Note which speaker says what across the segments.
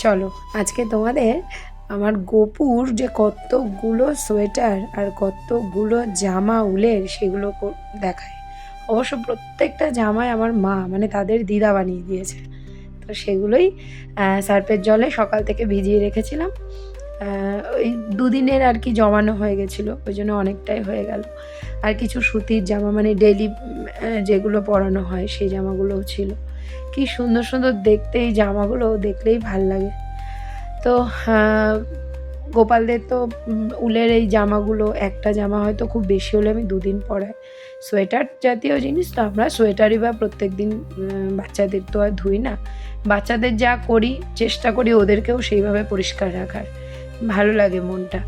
Speaker 1: চলো আজকে তোমাদের আমার গোপুর যে কতগুলো সোয়েটার আর কতগুলো জামা উলের সেগুলো দেখায়। অবশ্য প্রত্যেকটা জামাই আমার মা মানে তাদের দিদা বানিয়ে দিয়েছে। তো সেগুলোই সার্ফের জলে সকাল থেকে ভিজিয়ে রেখেছিলাম। ওই দুদিনের আর কি জমানো হয়ে গেছিলো, ওই জন্য অনেকটাই হয়ে গেল। আর কিছু সুতির জামা মানে ডেইলি যেগুলো পরানো হয় সেই জামাগুলোও ছিল। কি সুন্দর সুন্দর দেখতে এই জামাগুলো, দেখলেই ভাল লাগে। তো গোপালদের তো উলের এই জামাগুলো, একটা জামা হয়তো খুব বেশি হলে আমি দুদিন পরাই। সোয়েটার জাতীয় জিনিস তো আমরা সোয়েটারই বা প্রত্যেক দিন বাচ্চাদের তো আর ধুই না। বাচ্চাদের যা করি চেষ্টা করি ওদেরকেও সেইভাবে পরিষ্কার রাখার, ভালো লাগে মনটা।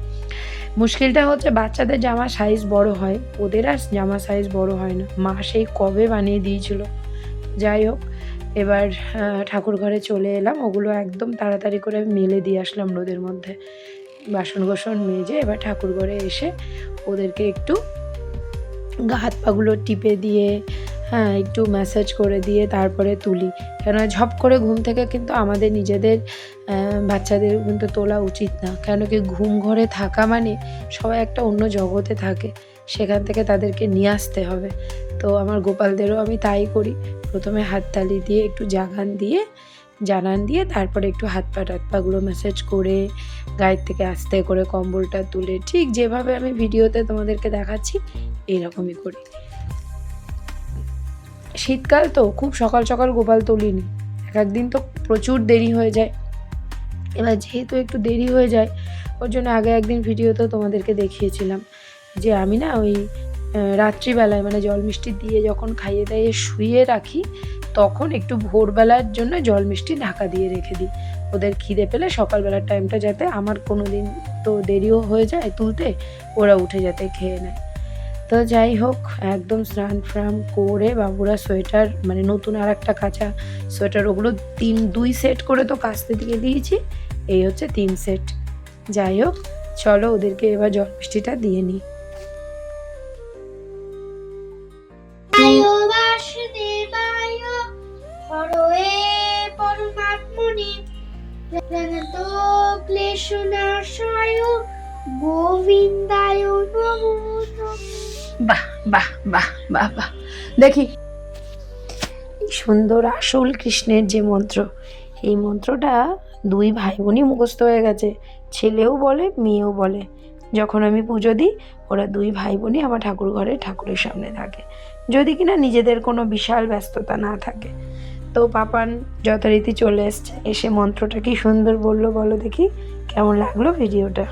Speaker 1: মুশকিলটা হচ্ছে বাচ্চাদের জামা সাইজ বড় হয়, ওদের আর জামা সাইজ বড় হয় না। মা সেই কবে বানিয়ে দিয়েছিল। যাই হোক, এবার ঠাকুর ঘরে চলে এলাম, ওগুলো একদম তাড়াতাড়ি করে মেলে দিয়ে আসলাম রোদের মধ্যে। বাসন কোসন মেজে এবার ঠাকুর ঘরে এসে ওদেরকে একটু গা হাত পাগুলো টিপে দিয়ে একটু ম্যাসাজ করে দিয়ে তারপরে তুলি। কেন ঝপ করে ঘুম থেকে কিন্তু আমাদের নিজেদের বাচ্চাদের কিন্তু তোলা উচিত না। কেন কি ঘুম ঘরে থাকা মানে সবাই একটা অন্য জগতে থাকে, সেখান থেকে তাদেরকে নিয়ে আসতে হবে। তো আমার গোপালদেরও আমি তাই করি। প্রথমে হাততালি দিয়ে একটু জানান দিয়ে তারপরে একটু হাত পাগুলো ম্যাসাজ করে গায়ের থেকে আস্তে করে কম্বলটা তুলে ঠিক যেভাবে আমি ভিডিওতে তোমাদেরকে দেখাচ্ছি এইরকমই করি। শীতকাল তো খুব সকাল সকাল গোপাল তুলিনি, একদিন তো প্রচুর দেরি হয়ে যায়। এবার যেহেতু একটু দেরি হয়ে যায় ওর জন্য আগে একদিন ভিডিওতে তোমাদেরকে দেখিয়েছিলাম যে আমি না ওই রাত্রিবেলায় মানে জল মিষ্টি দিয়ে যখন খাইয়ে দাইয়ে শুয়ে রাখি তখন একটু ভোরবেলার জন্য জল মিষ্টি ঢাকা দিয়ে রেখে দিই। ওদের খিদে পেলে সকালবেলার টাইমটা যাতে আমার কোনো দিন তো দেরিও হয়ে যায় তুলতে, ওরা উঠে যাতে খেয়ে নেয়। তো যাই হোক, একদম স্নান ফ্রান করে বাবুরা সোয়েটার মানে নতুন আর একটা কাঁচা সোয়েটার ওগুলো 2 সেট করে তো কাচতে দিয়ে দিয়েছি, এই হচ্ছে 3 সেট। যাই হোক চলো ওদেরকে এবার জল মিষ্টিটা দিয়ে নিই। বাহ বাহ বাহ বাহ বাহ, দেখি সুন্দর আসল কৃষ্ণের যে মন্ত্র, এই মন্ত্রটা 2 ভাই বোনই মুখস্থ হয়ে গেছে, ছেলেও বলে মেয়েও বলে। যখন আমি পুজো দিই ওরা 2 ভাই বোনই আমার ঠাকুর ঘরে ঠাকুরের সামনে থাকে, যদি কিনা নিজেদের কোনো বিশাল ব্যস্ততা না থাকে। তো পাপান যথারীতি চলে এসছে, এসে মন্ত্রটা কি সুন্দর বললো বলো দেখি, কেমন লাগলো ভিডিওটা।